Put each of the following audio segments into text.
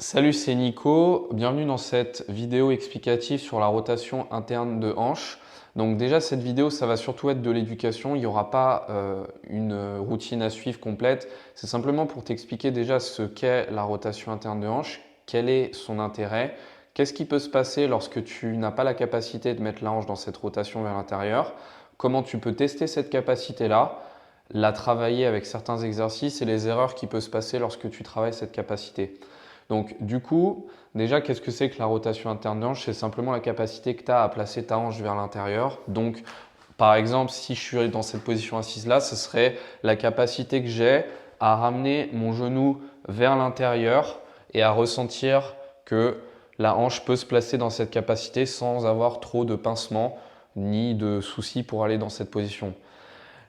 Salut, c'est Nico. Bienvenue dans cette vidéo explicative sur la rotation interne de hanche. Donc déjà, cette vidéo, ça va surtout être de l'éducation. Il n'y aura pas une routine à suivre complète. C'est simplement pour t'expliquer déjà ce qu'est la rotation interne de hanche, quel est son intérêt, qu'est-ce qui peut se passer lorsque tu n'as pas la capacité de mettre la hanche dans cette rotation vers l'intérieur, comment tu peux tester cette capacité-là, la travailler avec certains exercices et les erreurs qui peuvent se passer lorsque tu travailles cette capacité. Donc du coup, déjà, qu'est-ce que c'est que la rotation interne de hanche? C'est simplement la capacité que tu as à placer ta hanche vers l'intérieur. Donc par exemple, si je suis dans cette position assise là, ce serait la capacité que j'ai à ramener mon genou vers l'intérieur et à ressentir que la hanche peut se placer dans cette capacité sans avoir trop de pincement ni de soucis pour aller dans cette position.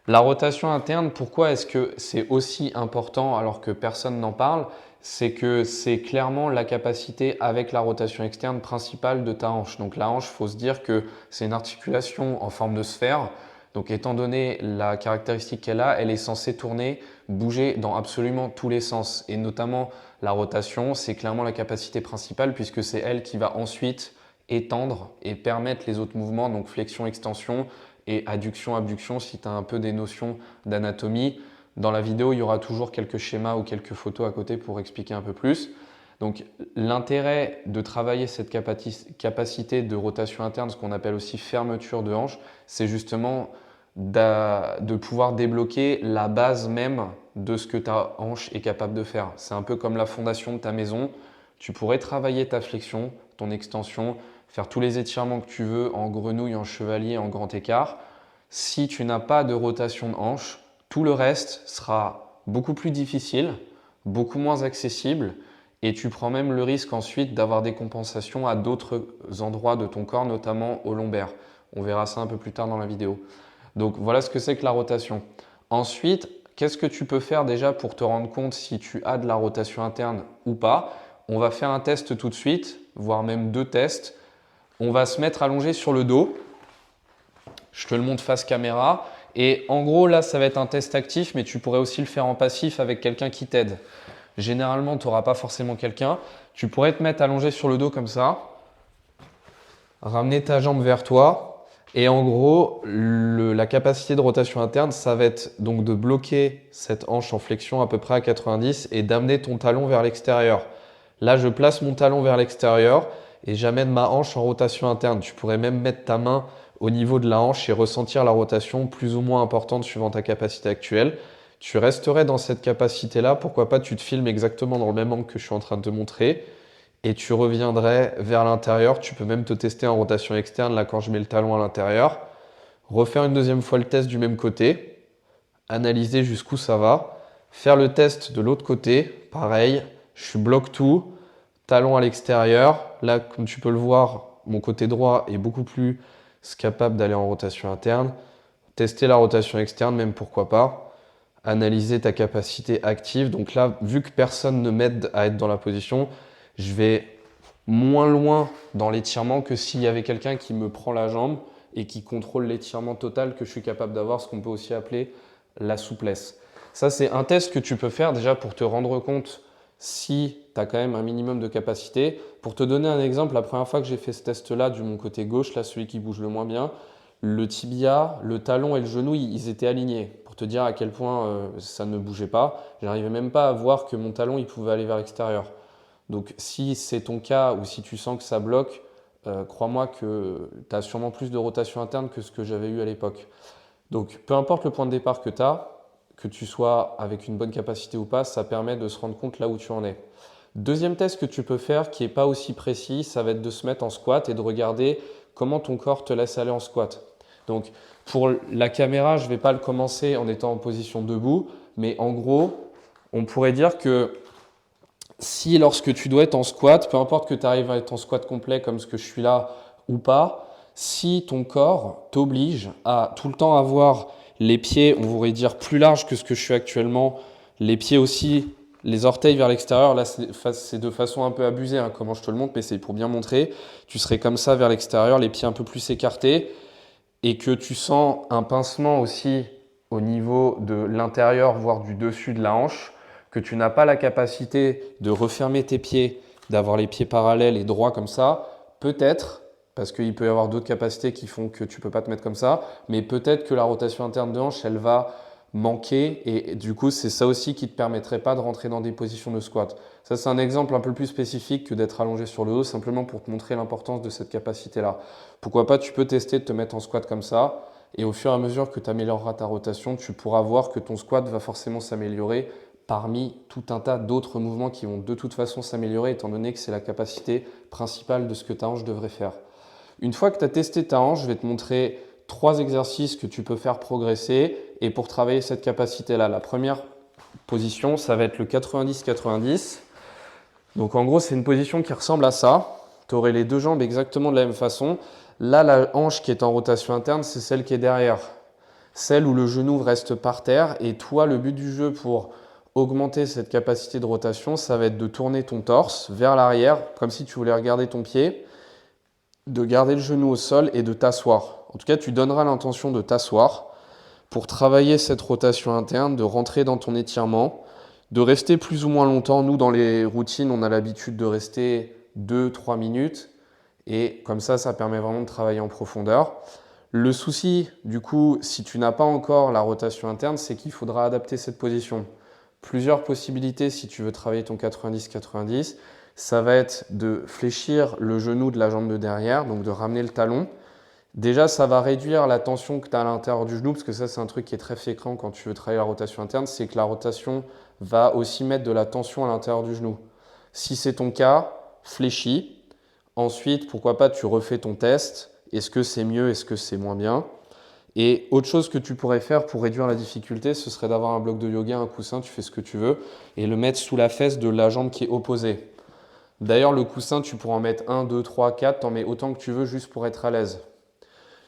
La rotation interne, pourquoi est-ce que c'est aussi important alors que personne n'en parle? C'est que c'est clairement la capacité avec la rotation externe principale de ta hanche. Donc la hanche, il faut se dire que c'est une articulation en forme de sphère. Donc étant donné la caractéristique qu'elle a, elle est censée tourner, bouger dans absolument tous les sens. Et notamment la rotation, c'est clairement la capacité principale puisque c'est elle qui va ensuite étendre et permettre les autres mouvements, donc flexion, extension et adduction, abduction si tu as un peu des notions d'anatomie. Dans la vidéo, il y aura toujours quelques schémas ou quelques photos à côté pour expliquer un peu plus. Donc l'intérêt de travailler cette capacité de rotation interne, ce qu'on appelle aussi fermeture de hanche, c'est justement de pouvoir débloquer la base même de ce que ta hanche est capable de faire. C'est un peu comme la fondation de ta maison. Tu pourrais travailler ta flexion, ton extension, faire tous les étirements que tu veux en grenouille, en chevalier, en grand écart. Si tu n'as pas de rotation de hanche, tout le reste sera beaucoup plus difficile, beaucoup moins accessible et tu prends même le risque ensuite d'avoir des compensations à d'autres endroits de ton corps, notamment au lombaire. On verra ça un peu plus tard dans la vidéo. Donc voilà ce que c'est que la rotation. Ensuite, qu'est-ce que tu peux faire déjà pour te rendre compte si tu as de la rotation interne ou pas? On va faire un test tout de suite, voire même deux tests. On va se mettre allongé sur le dos. Je te le montre face caméra. Et en gros, là, ça va être un test actif, mais tu pourrais aussi le faire en passif avec quelqu'un qui t'aide. Généralement, tu n'auras pas forcément quelqu'un. Tu pourrais te mettre allongé sur le dos comme ça, ramener ta jambe vers toi. Et en gros, la capacité de rotation interne, ça va être donc de bloquer cette hanche en flexion à peu près à 90 et d'amener ton talon vers l'extérieur. Là, je place mon talon vers l'extérieur et j'amène ma hanche en rotation interne. Tu pourrais même mettre ta main au niveau de la hanche et ressentir la rotation plus ou moins importante suivant ta capacité actuelle. Tu resterais dans cette capacité-là. Pourquoi pas, tu te filmes exactement dans le même angle que je suis en train de te montrer et tu reviendrais vers l'intérieur. Tu peux même te tester en rotation externe, là, quand je mets le talon à l'intérieur. Refaire une deuxième fois le test du même côté. Analyser jusqu'où ça va. Faire le test de l'autre côté. Pareil, je bloque tout. Talon à l'extérieur. Là, comme tu peux le voir, mon côté droit est beaucoup plus capable d'aller en rotation interne. Tester la rotation externe, même pourquoi pas. Analyser ta capacité active. Donc là, vu que personne ne m'aide à être dans la position, je vais moins loin dans l'étirement que s'il y avait quelqu'un qui me prend la jambe et qui contrôle l'étirement total que je suis capable d'avoir, ce qu'on peut aussi appeler la souplesse. Ça, c'est un test que tu peux faire déjà pour te rendre compte si tu as quand même un minimum de capacité. Pour te donner un exemple, la première fois que j'ai fait ce test-là du mon côté gauche, là celui qui bouge le moins bien, le tibia, le talon et le genou, ils étaient alignés. Pour te dire à quel point ça ne bougeait pas, je n'arrivais même pas à voir que mon talon il pouvait aller vers l'extérieur. Donc si c'est ton cas ou si tu sens que ça bloque, crois-moi que tu as sûrement plus de rotation interne que ce que j'avais eu à l'époque. Donc peu importe le point de départ que tu as, que tu sois avec une bonne capacité ou pas, ça permet de se rendre compte là où tu en es. Deuxième test que tu peux faire qui n'est pas aussi précis, ça va être de se mettre en squat et de regarder comment ton corps te laisse aller en squat. Donc pour la caméra, je ne vais pas le commencer en étant en position debout, mais en gros, on pourrait dire que si lorsque tu dois être en squat, peu importe que tu arrives à être en squat complet comme ce que je suis là ou pas, si ton corps t'oblige à tout le temps avoir les pieds, on pourrait dire plus larges que ce que je suis actuellement, les pieds aussi, les orteils vers l'extérieur, là c'est de façon un peu abusée hein, comment je te le montre, mais c'est pour bien montrer, tu serais comme ça vers l'extérieur, les pieds un peu plus écartés et que tu sens un pincement aussi au niveau de l'intérieur, voire du dessus de la hanche, que tu n'as pas la capacité de refermer tes pieds d'avoir les pieds parallèles et droits comme ça, peut-être, parce qu'il peut y avoir d'autres capacités qui font que tu ne peux pas te mettre comme ça, mais peut-être que la rotation interne de hanche, elle va manquer et du coup, c'est ça aussi qui ne te permettrait pas de rentrer dans des positions de squat. Ça, c'est un exemple un peu plus spécifique que d'être allongé sur le dos, simplement pour te montrer l'importance de cette capacité-là. Pourquoi pas, tu peux tester de te mettre en squat comme ça et au fur et à mesure que tu amélioreras ta rotation, tu pourras voir que ton squat va forcément s'améliorer parmi tout un tas d'autres mouvements qui vont de toute façon s'améliorer étant donné que c'est la capacité principale de ce que ta hanche devrait faire. Une fois que tu as testé ta hanche, je vais te montrer 3 exercices que tu peux faire progresser et pour travailler cette capacité-là. La première position, ça va être le 90-90. Donc en gros, c'est une position qui ressemble à ça. Tu aurais les deux jambes exactement de la même façon. Là, la hanche qui est en rotation interne, c'est celle qui est derrière. Celle où le genou reste par terre. Et toi, le but du jeu pour augmenter cette capacité de rotation, ça va être de tourner ton torse vers l'arrière, comme si tu voulais regarder ton pied, de garder le genou au sol et de t'asseoir. En tout cas, tu donneras l'intention de t'asseoir pour travailler cette rotation interne, de rentrer dans ton étirement, de rester plus ou moins longtemps. Nous, dans les routines, on a l'habitude de rester 2-3 minutes et comme ça permet vraiment de travailler en profondeur. Le souci, du coup, si tu n'as pas encore la rotation interne, c'est qu'il faudra adapter cette position. Plusieurs possibilités si tu veux travailler ton 90-90. Ça va être de fléchir le genou de la jambe de derrière, donc de ramener le talon. Déjà, ça va réduire la tension que tu as à l'intérieur du genou, parce que ça, c'est un truc qui est très fréquent quand tu veux travailler la rotation interne, c'est que la rotation va aussi mettre de la tension à l'intérieur du genou. Si c'est ton cas, fléchis. Ensuite, pourquoi pas, tu refais ton test. Est-ce que c'est mieux, est-ce que c'est moins bien? Et autre chose que tu pourrais faire pour réduire la difficulté, ce serait d'avoir un bloc de yoga, un coussin, tu fais ce que tu veux, et le mettre sous la fesse de la jambe qui est opposée. D'ailleurs, le coussin, tu pourras en mettre 1, 2, 3, 4, t'en mets autant que tu veux juste pour être à l'aise.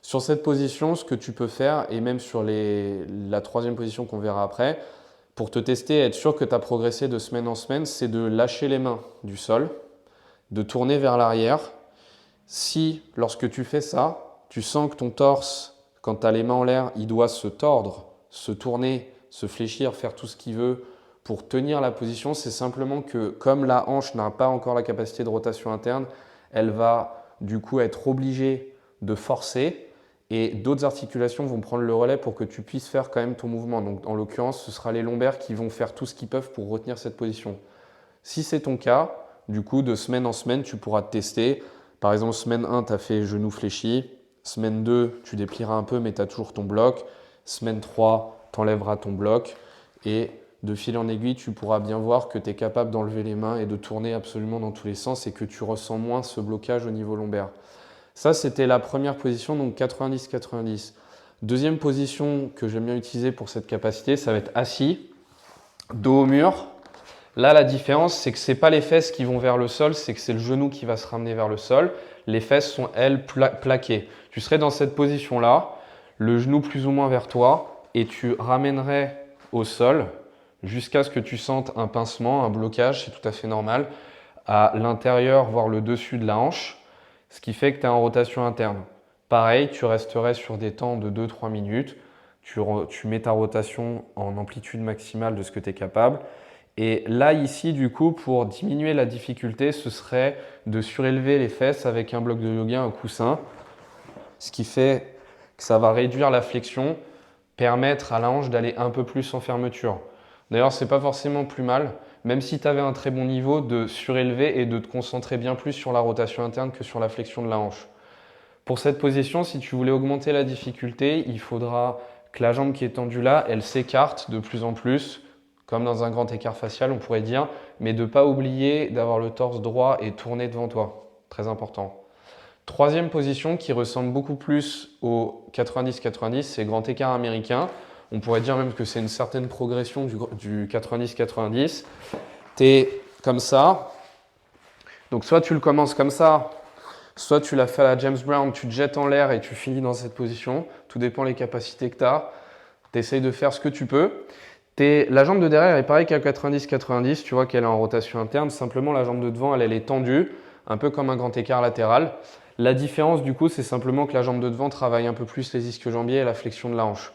Sur cette position, ce que tu peux faire, et même sur la troisième position qu'on verra après, pour te tester et être sûr que tu as progressé de semaine en semaine, c'est de lâcher les mains du sol, de tourner vers l'arrière. Si, lorsque tu fais ça, tu sens que ton torse, quand tu as les mains en l'air, il doit se tordre, se tourner, se fléchir, faire tout ce qu'il veut pour tenir la position, c'est simplement que comme la hanche n'a pas encore la capacité de rotation interne, elle va du coup être obligée de forcer et d'autres articulations vont prendre le relais pour que tu puisses faire quand même ton mouvement. Donc en l'occurrence, ce sera les lombaires qui vont faire tout ce qu'ils peuvent pour retenir cette position. Si c'est ton cas, du coup, de semaine en semaine, tu pourras te tester. Par exemple, semaine 1, tu as fait genou fléchi. Semaine 2, tu déplieras un peu, mais tu as toujours ton bloc. Semaine 3, tu enlèveras ton bloc. Et de fil en aiguille, tu pourras bien voir que tu es capable d'enlever les mains et de tourner absolument dans tous les sens et que tu ressens moins ce blocage au niveau lombaire. Ça, c'était la première position, donc 90-90. Deuxième position que j'aime bien utiliser pour cette capacité, ça va être assis, dos au mur. Là, la différence, c'est que ce n'est pas les fesses qui vont vers le sol, c'est que c'est le genou qui va se ramener vers le sol. Les fesses sont, elles, plaquées. Tu serais dans cette position-là, le genou plus ou moins vers toi, et tu ramènerais au sol jusqu'à ce que tu sentes un pincement, un blocage, c'est tout à fait normal, à l'intérieur, voire le dessus de la hanche, ce qui fait que tu es en rotation interne. Pareil, tu resterais sur des temps de 2-3 minutes, tu mets ta rotation en amplitude maximale de ce que tu es capable. Et là, ici, du coup, pour diminuer la difficulté, ce serait de surélever les fesses avec un bloc de yoga, un coussin, ce qui fait que ça va réduire la flexion, permettre à la hanche d'aller un peu plus en fermeture. D'ailleurs, ce n'est pas forcément plus mal, même si tu avais un très bon niveau, de surélever et de te concentrer bien plus sur la rotation interne que sur la flexion de la hanche. Pour cette position, si tu voulais augmenter la difficulté, il faudra que la jambe qui est tendue là, elle s'écarte de plus en plus, comme dans un grand écart facial, on pourrait dire, mais de ne pas oublier d'avoir le torse droit et tourné devant toi. Très important. Troisième position qui ressemble beaucoup plus au 90-90, c'est grand écart américain. On pourrait dire même que c'est une certaine progression du 90-90. Tu es comme ça. Donc soit tu le commences comme ça, soit tu l'as fait à la James Brown, tu te jettes en l'air et tu finis dans cette position. Tout dépend des capacités que tu as. Tu essayes de faire ce que tu peux. La jambe de derrière est pareil qu'à 90-90, tu vois qu'elle est en rotation interne. Simplement, la jambe de devant, elle est tendue, un peu comme un grand écart latéral. La différence, du coup, c'est simplement que la jambe de devant travaille un peu plus les ischio-jambiers et la flexion de la hanche.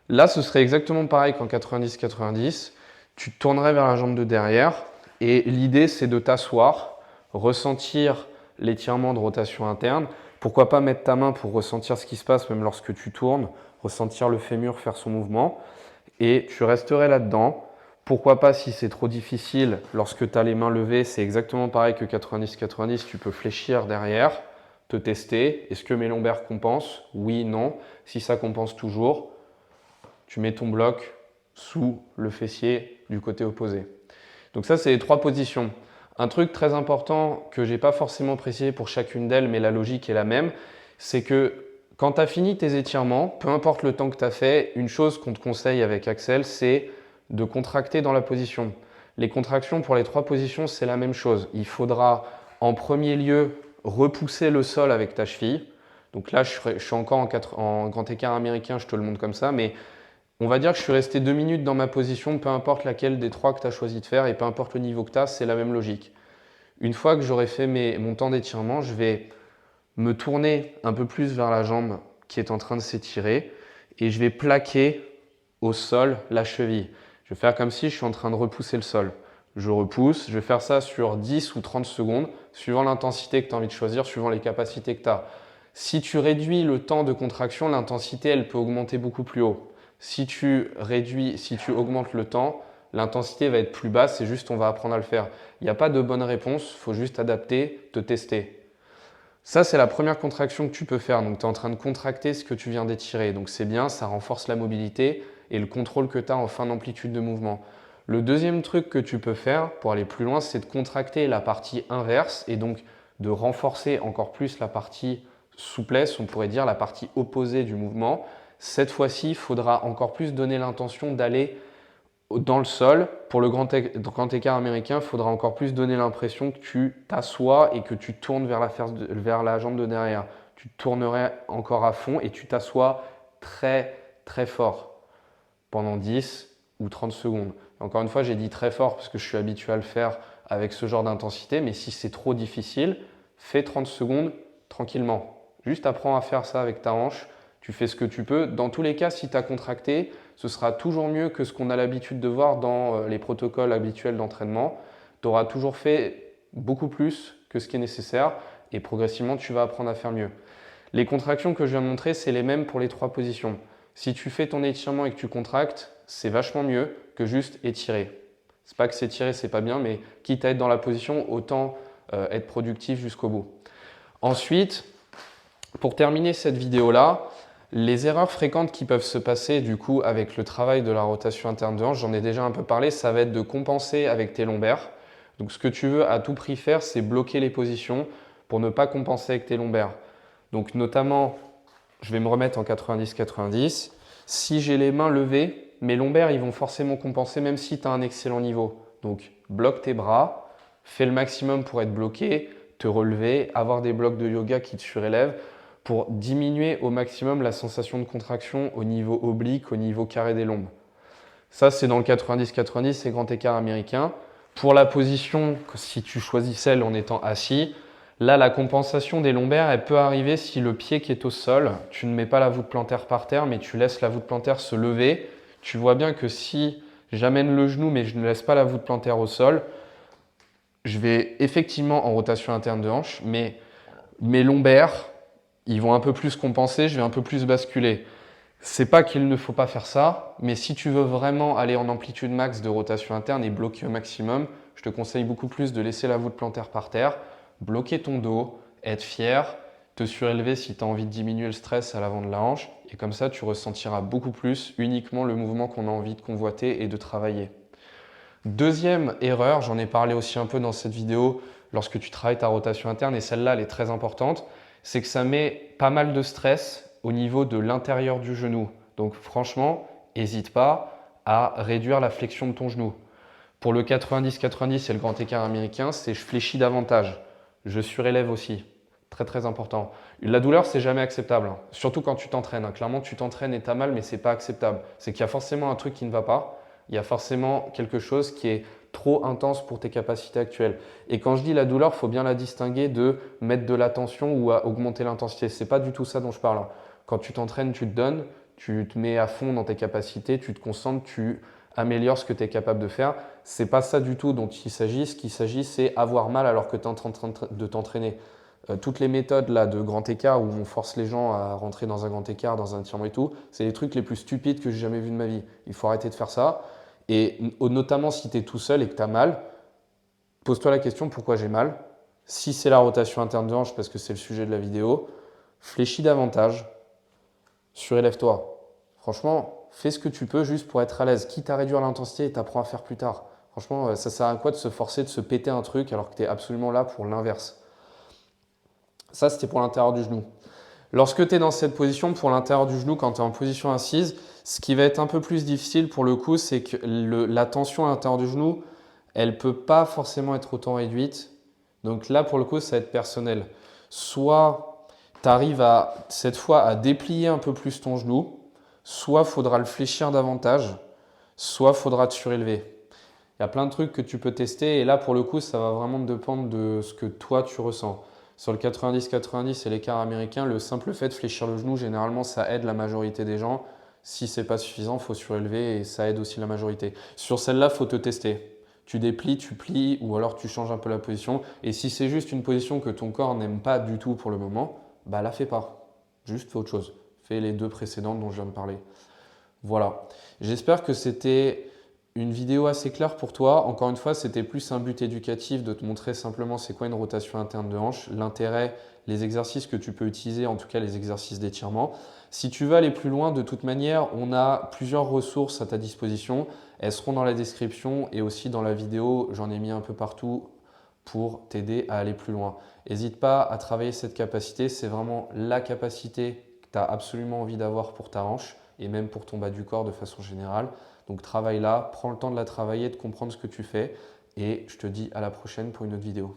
Là, ce serait exactement pareil qu'en 90-90. Tu te tournerais vers la jambe de derrière et l'idée, c'est de t'asseoir ressentir l'étirement de rotation interne. Pourquoi pas mettre ta main pour ressentir ce qui se passe même lorsque tu tournes, ressentir le fémur faire son mouvement. Et tu resterais là-dedans. Pourquoi pas, si c'est trop difficile, lorsque tu as les mains levées, c'est exactement pareil que 90-90, tu peux fléchir derrière, te tester. Est-ce que mes lombaires compensent? Oui, non. Si ça compense toujours, tu mets ton bloc sous le fessier du côté opposé. Donc ça, c'est les 3 positions. Un truc très important que je n'ai pas forcément précisé pour chacune d'elles, mais la logique est la même, c'est que quand tu as fini tes étirements, peu importe le temps que tu as fait, une chose qu'on te conseille avec Axel, c'est de contracter dans la position. Les contractions pour les 3 positions, c'est la même chose. Il faudra en premier lieu repousser le sol avec ta cheville. Donc là, je suis encore en grand écart américain, je te le montre comme ça, mais on va dire que je suis resté 2 minutes dans ma position, peu importe laquelle des 3 que tu as choisi de faire et peu importe le niveau que tu as, c'est la même logique. Une fois que j'aurai fait mon temps d'étirement, je vais me tourner un peu plus vers la jambe qui est en train de s'étirer et je vais plaquer au sol la cheville. Je vais faire comme si je suis en train de repousser le sol. Je repousse, je vais faire ça sur 10 ou 30 secondes, suivant l'intensité que tu as envie de choisir, suivant les capacités que tu as. Si tu réduis le temps de contraction, l'intensité, elle peut augmenter beaucoup plus haut. Si tu augmentes le temps, l'intensité va être plus basse, c'est juste on va apprendre à le faire. Il n'y a pas de bonne réponse, il faut juste adapter, te tester. Ça, c'est la première contraction que tu peux faire. Donc, tu es en train de contracter ce que tu viens d'étirer. Donc, c'est bien, ça renforce la mobilité et le contrôle que tu as en fin d'amplitude de mouvement. Le deuxième truc que tu peux faire pour aller plus loin, c'est de contracter la partie inverse et donc de renforcer encore plus la partie souplesse, on pourrait dire la partie opposée du mouvement. Cette fois-ci, il faudra encore plus donner l'intention d'aller dans le sol. Pour le grand écart américain, il faudra encore plus donner l'impression que tu t'assois et que tu tournes vers la jambe de derrière. Tu tournerais encore à fond et tu t'assois très très fort pendant 10 ou 30 secondes. Encore une fois, j'ai dit très fort parce que je suis habitué à le faire avec ce genre d'intensité, mais si c'est trop difficile, fais 30 secondes tranquillement. Juste apprends à faire ça avec ta hanche, tu fais ce que tu peux. Dans tous les cas, si tu as contracté, ce sera toujours mieux que ce qu'on a l'habitude de voir dans les protocoles habituels d'entraînement. Tu auras toujours fait beaucoup plus que ce qui est nécessaire et progressivement, tu vas apprendre à faire mieux. Les contractions que je viens de montrer, c'est les mêmes pour les 3 positions. Si tu fais ton étirement et que tu contractes, c'est vachement mieux que juste étirer. C'est pas que s'étirer, c'est pas bien, mais quitte à être dans la position, autant être productif jusqu'au bout. Ensuite, pour terminer cette vidéo-là, les erreurs fréquentes qui peuvent se passer du coup avec le travail de la rotation interne de hanche, j'en ai déjà un peu parlé, ça va être de compenser avec tes lombaires. Donc ce que tu veux à tout prix faire, c'est bloquer les positions pour ne pas compenser avec tes lombaires. Donc notamment, je vais me remettre en 90-90. Si j'ai les mains levées, mes lombaires ils vont forcément compenser même si tu as un excellent niveau. Donc bloque tes bras, fais le maximum pour être bloqué, te relever, avoir des blocs de yoga qui te surélèvent pour diminuer au maximum la sensation de contraction au niveau oblique, au niveau carré des lombes. Ça, c'est dans le 90-90, c'est grand écart américain. Pour la position, si tu choisis celle en étant assis, là, la compensation des lombaires, elle peut arriver si le pied qui est au sol, tu ne mets pas la voûte plantaire par terre, mais tu laisses la voûte plantaire se lever. Tu vois bien que si j'amène le genou, mais je ne laisse pas la voûte plantaire au sol, je vais effectivement en rotation interne de hanche, mais mes lombaires, ils vont un peu plus compenser, je vais un peu plus basculer. C'est pas qu'il ne faut pas faire ça, mais si tu veux vraiment aller en amplitude max de rotation interne et bloquer au maximum, je te conseille beaucoup plus de laisser la voûte plantaire par terre, bloquer ton dos, être fier, te surélever si tu as envie de diminuer le stress à l'avant de la hanche, et comme ça tu ressentiras beaucoup plus uniquement le mouvement qu'on a envie de convoiter et de travailler. Deuxième erreur, j'en ai parlé aussi un peu dans cette vidéo lorsque tu travailles ta rotation interne, et celle-là elle est très importante, c'est que ça met pas mal de stress au niveau de l'intérieur du genou. Donc franchement, n'hésite pas à réduire la flexion de ton genou. Pour le 90-90 et le grand écart américain, c'est je fléchis davantage. Je surélève aussi. Très très important. La douleur, c'est jamais acceptable. Surtout quand tu t'entraînes. Clairement, tu t'entraînes et tu as mal, mais c'est pas acceptable. C'est qu'il y a forcément un truc qui ne va pas. Il y a forcément quelque chose qui est trop intense pour tes capacités actuelles. Et quand je dis la douleur, il faut bien la distinguer de mettre de la tension ou à augmenter l'intensité. C'est pas du tout ça dont je parle. Quand tu t'entraînes, tu te donnes, tu te mets à fond dans tes capacités, tu te concentres, tu améliore ce que tu es capable de faire. C'est pas ça du tout dont il s'agit. Ce qu'il s'agit, c'est avoir mal alors que tu es en train de t'entraîner. Toutes les méthodes là, de grand écart où on force les gens à rentrer dans un grand écart, dans un étirement et tout, c'est les trucs les plus stupides que j'ai jamais vus de ma vie. Il faut arrêter de faire ça. Et notamment si tu es tout seul et que tu as mal, pose-toi la question pourquoi j'ai mal. Si c'est la rotation interne de hanche, parce que c'est le sujet de la vidéo, fléchis davantage, surélève-toi. Franchement, fais ce que tu peux juste pour être à l'aise. Quitte à réduire l'intensité et t'apprends à faire plus tard. Franchement, ça sert à quoi de se forcer, de se péter un truc alors que tu es absolument là pour l'inverse. Ça, c'était pour l'intérieur du genou. Lorsque tu es dans cette position, pour l'intérieur du genou, quand tu es en position assise, ce qui va être un peu plus difficile pour le coup, c'est que la tension à l'intérieur du genou, elle ne peut pas forcément être autant réduite. Donc là, pour le coup, ça va être personnel. Soit tu arrives cette fois à déplier un peu plus ton genou, soit il faudra le fléchir davantage, soit il faudra te surélever. Il y a plein de trucs que tu peux tester et là, pour le coup, ça va vraiment dépendre de ce que toi, tu ressens. Sur le 90-90 et l'écart américain, le simple fait de fléchir le genou, généralement, ça aide la majorité des gens. Si ce n'est pas suffisant, il faut surélever et ça aide aussi la majorité. Sur celle-là, il faut te tester. Tu déplies, tu plies ou alors tu changes un peu la position. Et si c'est juste une position que ton corps n'aime pas du tout pour le moment, bah la fais pas. Juste fais autre chose. Fais les deux précédentes dont je viens de parler. Voilà. J'espère que c'était une vidéo assez claire pour toi. Encore une fois, c'était plus un but éducatif de te montrer simplement c'est quoi une rotation interne de hanche, l'intérêt, les exercices que tu peux utiliser, en tout cas les exercices d'étirement. Si tu veux aller plus loin, de toute manière, on a plusieurs ressources à ta disposition. Elles seront dans la description et aussi dans la vidéo. J'en ai mis un peu partout pour t'aider à aller plus loin. N'hésite pas à travailler cette capacité. C'est vraiment la capacité que tu as absolument envie d'avoir pour ta hanche et même pour ton bas du corps de façon générale. Donc travaille là, prends le temps de la travailler, de comprendre ce que tu fais et je te dis à la prochaine pour une autre vidéo.